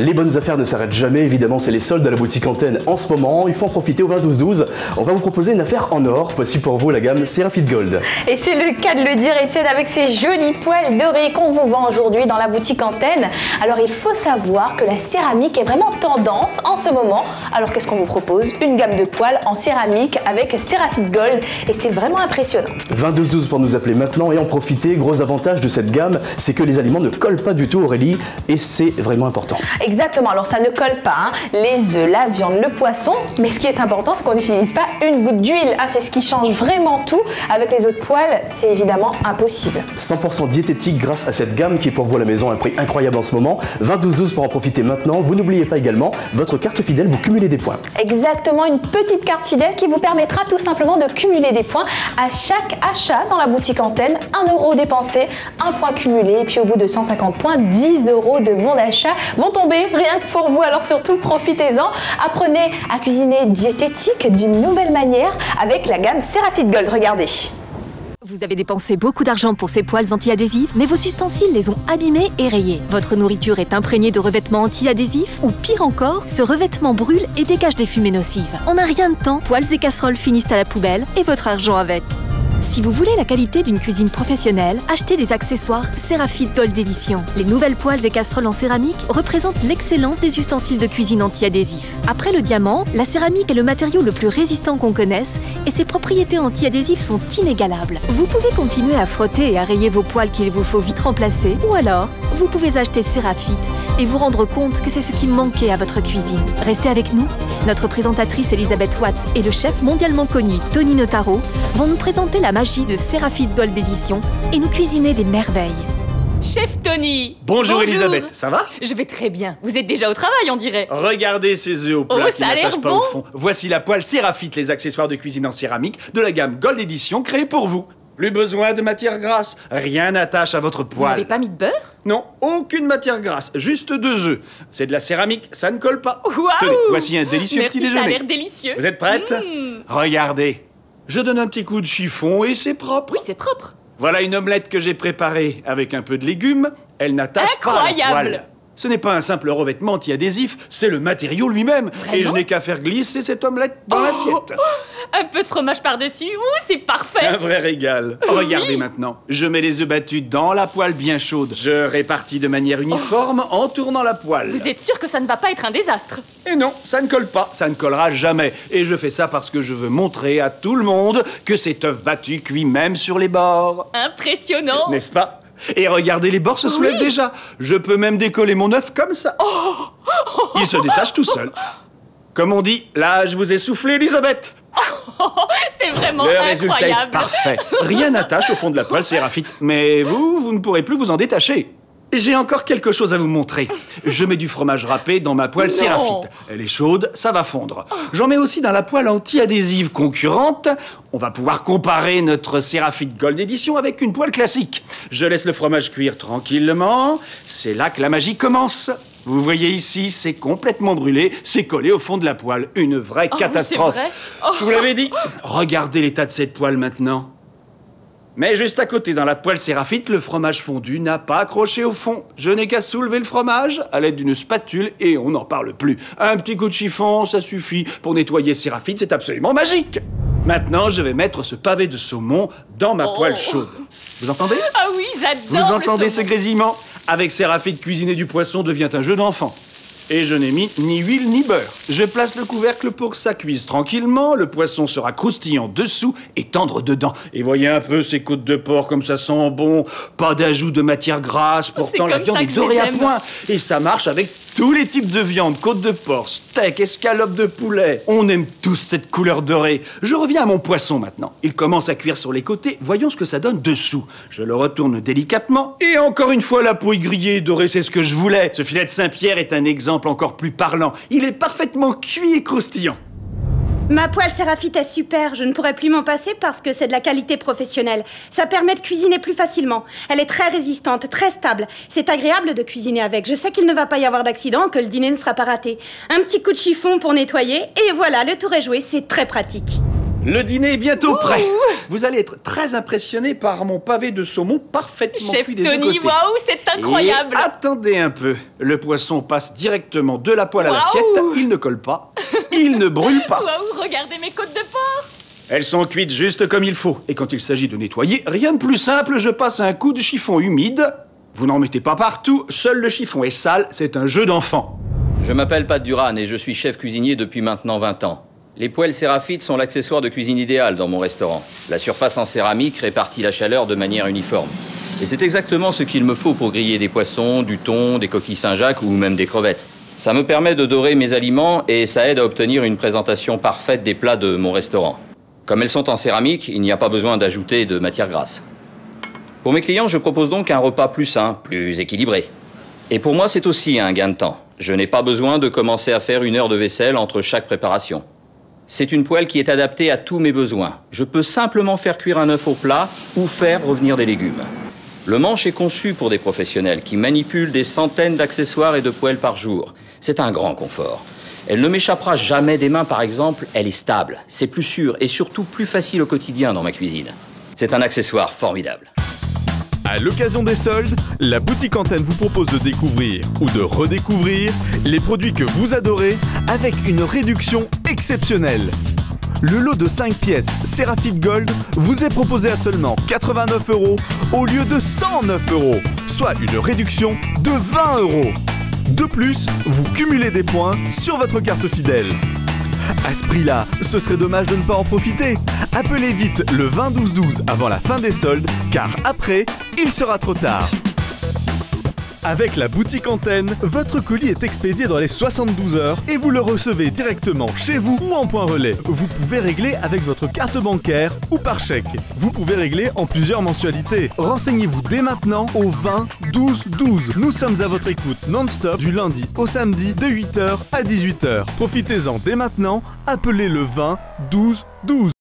Les bonnes affaires ne s'arrêtent jamais, évidemment c'est les soldes à la boutique Antenne en ce moment, il faut en profiter au 20-12-12. On va vous proposer une affaire en or, voici pour vous la gamme Seraphite Gold. Et c'est le cas de le dire Étienne avec ces jolis poêles dorés qu'on vous vend aujourd'hui dans la boutique Antenne. Alors il faut savoir que la céramique est vraiment tendance en ce moment. Alors qu'est-ce qu'on vous propose? Une gamme de poêles en céramique avec Seraphite Gold et c'est vraiment impressionnant. 20-12-12 pour nous appeler maintenant et en profiter. Gros avantage de cette gamme, c'est que les aliments ne collent pas du tout Aurélie et c'est vraiment important. Exactement, alors ça ne colle pas, hein. Les œufs, la viande, le poisson, mais ce qui est important c'est qu'on n'utilise pas une goutte d'huile, ah, c'est ce qui change vraiment tout. Avec les autres poêles, c'est évidemment impossible. 100% diététique grâce à cette gamme qui est pour vous à la maison à un prix incroyable en ce moment. 20-12-12 pour en profiter maintenant. Vous n'oubliez pas également votre carte fidèle, vous cumulez des points. Exactement, une petite carte fidèle qui vous permettra tout simplement de cumuler des points à chaque achat dans la boutique Antenne. 1 euro dépensé, 1 point cumulé et puis au bout de 150 points, 10 euros de bon d'achat vont tomber rien que pour vous. Alors surtout profitez-en, apprenez à cuisiner diététique d'une nouvelle manière avec la gamme Seraphite Gold, regardez. Vous avez dépensé beaucoup d'argent pour ces poêles anti-adhésifs, mais vos ustensiles les ont abîmés et rayés. Votre nourriture est imprégnée de revêtements anti-adhésifs, ou pire encore, ce revêtement brûle et dégage des fumées nocives. En un rien de temps, poêles et casseroles finissent à la poubelle et votre argent avec. Si vous voulez la qualité d'une cuisine professionnelle, achetez des accessoires Seraphite Gold Edition. Les nouvelles poêles et casseroles en céramique représentent l'excellence des ustensiles de cuisine anti-adhésifs. Après le diamant, la céramique est le matériau le plus résistant qu'on connaisse et ses propriétés anti-adhésives sont inégalables. Vous pouvez continuer à frotter et à rayer vos poêles qu'il vous faut vite remplacer, ou alors, vous pouvez acheter Seraphite et vous rendre compte que c'est ce qui manquait à votre cuisine. Restez avec nous. Notre présentatrice Elisabeth Watts et le chef mondialement connu Tony Notaro vont nous présenter la magie de Seraphite Gold Edition et nous cuisiner des merveilles. Chef Tony! Bonjour Elisabeth, ça va? Je vais très bien. Vous êtes déjà au travail, on dirait. Regardez ces œufs au plat Oh, qui ça a l'air n'attachent pas bon. au fond. Voici la poêle Seraphite, les accessoires de cuisine en céramique de la gamme Gold Edition créée pour vous. Plus besoin de matière grasse, rien n'attache à votre Vous n'avez poêle. pas mis de beurre? Non, aucune matière grasse, juste 2 œufs. C'est de la céramique, ça ne colle pas. Waouh! Tenez, voici un délicieux Merci, petit ça a déjeuner. l'air délicieux. Vous êtes prête? Regardez, je donne un petit coup de chiffon et c'est propre. Oui, c'est propre. Voilà une omelette que j'ai préparée avec un peu de légumes. Elle n'attache pas à la Incroyable. poêle. Ce n'est pas un simple revêtement anti-adhésif, c'est le matériau lui-même. Et je n'ai qu'à faire glisser cette omelette dans l'assiette. Un peu de fromage par-dessus. Ouh, c'est parfait. Un vrai régal. Regardez maintenant. Je mets les œufs battus dans la poêle bien chaude. Je répartis de manière uniforme en tournant la poêle. Vous êtes sûr que ça ne va pas être un désastre? Et non, ça ne colle pas. Ça ne collera jamais. Et je fais ça parce que je veux montrer à tout le monde que cet œuf battu cuit même sur les bords. Impressionnant. N'est-ce pas? Et regardez, les bords se soulèvent déjà. Je peux même décoller mon œuf comme ça. Il se détache tout seul. Comme on dit, là, je vous ai soufflé, Elisabeth. C'est vraiment Le résultat est incroyable. parfait. Rien n'attache au fond de la poêle Seraphite. Mais vous ne pourrez plus vous en détacher. J'ai encore quelque chose à vous montrer. Je mets du fromage râpé dans ma poêle Seraphite. Elle est chaude, ça va fondre. J'en mets aussi dans la poêle anti-adhésive concurrente. On va pouvoir comparer notre Seraphite Gold Edition avec une poêle classique. Je laisse le fromage cuire tranquillement. C'est là que la magie commence. Vous voyez ici, c'est complètement brûlé, c'est collé au fond de la poêle. Une vraie catastrophe. c'est vrai. Je vous l'avais dit. Regardez l'état de cette poêle maintenant. Mais juste à côté, dans la poêle Seraphite, le fromage fondu n'a pas accroché au fond. Je n'ai qu'à soulever le fromage à l'aide d'une spatule et on n'en parle plus. Un petit coup de chiffon, ça suffit. Pour nettoyer Seraphite, c'est absolument magique. Maintenant, je vais mettre ce pavé de saumon dans ma poêle chaude. Vous entendez? Ah oui, j'adore. Vous entendez le ce saumon. grésillement? Avec Seraphite, cuisiner du poisson devient un jeu d'enfant. Et je n'ai mis ni huile ni beurre. Je place le couvercle pour que ça cuise tranquillement. Le poisson sera croustillant dessous et tendre dedans. Et voyez un peu ces côtes de porc comme ça sent bon. Pas d'ajout de matière grasse. Pourtant, la comme viande ça est que je dorée les à aime. point. Et ça marche avec tous les types de viande. Côte de porc, steak, escalope de poulet. On aime tous cette couleur dorée. Je reviens à mon poisson maintenant. Il commence à cuire sur les côtés. Voyons ce que ça donne dessous. Je le retourne délicatement. Et encore une fois, la peau est grillée et dorée, c'est ce que je voulais. Ce filet de Saint-Pierre est un exemple encore plus parlant. Il est parfaitement cuit et croustillant. Ma poêle Seraphite est super, je ne pourrais plus m'en passer parce que c'est de la qualité professionnelle. Ça permet de cuisiner plus facilement. Elle est très résistante, très stable. C'est agréable de cuisiner avec. Je sais qu'il ne va pas y avoir d'accident, que le dîner ne sera pas raté. Un petit coup de chiffon pour nettoyer et voilà, le tour est joué, c'est très pratique. Le dîner est bientôt prêt. Vous allez être très impressionné par mon pavé de saumon parfaitement Chef cuit des deux Tony, côtés. waouh, c'est incroyable. Et attendez un peu. Le poisson passe directement de la poêle à Waouh. l'assiette. Il ne colle pas. Il ne brûle pas. Waouh, regardez mes côtes de porc. Elles sont cuites juste comme il faut. Et quand il s'agit de nettoyer, rien de plus simple, je passe un coup de chiffon humide. Vous n'en mettez pas partout. Seul le chiffon est sale. C'est un jeu d'enfant. Je m'appelle Pat Duran et je suis chef cuisinier depuis maintenant 20 ans. Les poêles Sérafite sont l'accessoire de cuisine idéal dans mon restaurant. La surface en céramique répartit la chaleur de manière uniforme. Et c'est exactement ce qu'il me faut pour griller des poissons, du thon, des coquilles Saint-Jacques ou même des crevettes. Ça me permet de dorer mes aliments et ça aide à obtenir une présentation parfaite des plats de mon restaurant. Comme elles sont en céramique, il n'y a pas besoin d'ajouter de matière grasse. Pour mes clients, je propose donc un repas plus sain, plus équilibré. Et pour moi, c'est aussi un gain de temps. Je n'ai pas besoin de commencer à faire 1 heure de vaisselle entre chaque préparation. C'est une poêle qui est adaptée à tous mes besoins. Je peux simplement faire cuire un œuf au plat ou faire revenir des légumes. Le manche est conçu pour des professionnels qui manipulent des centaines d'accessoires et de poêles par jour. C'est un grand confort. Elle ne m'échappera jamais des mains, par exemple. Elle est stable, c'est plus sûr et surtout plus facile au quotidien dans ma cuisine. C'est un accessoire formidable. À l'occasion des soldes, la boutique Antenne vous propose de découvrir ou de redécouvrir les produits que vous adorez avec une réduction exceptionnelle. Le lot de 5 pièces Sérafite Gold vous est proposé à seulement 89 € au lieu de 109 €, soit une réduction de 20 €. De plus, vous cumulez des points sur votre carte fidèle. À ce prix-là, ce serait dommage de ne pas en profiter. Appelez vite le 20 12 12 avant la fin des soldes, car après, il sera trop tard. Avec la boutique Antenne, votre colis est expédié dans les 72 heures et vous le recevez directement chez vous ou en point relais. Vous pouvez régler avec votre carte bancaire ou par chèque. Vous pouvez régler en plusieurs mensualités. Renseignez-vous dès maintenant au 20 12 12. Nous sommes à votre écoute non-stop du lundi au samedi de 8h à 18h. Profitez-en dès maintenant, appelez le 20 12 12.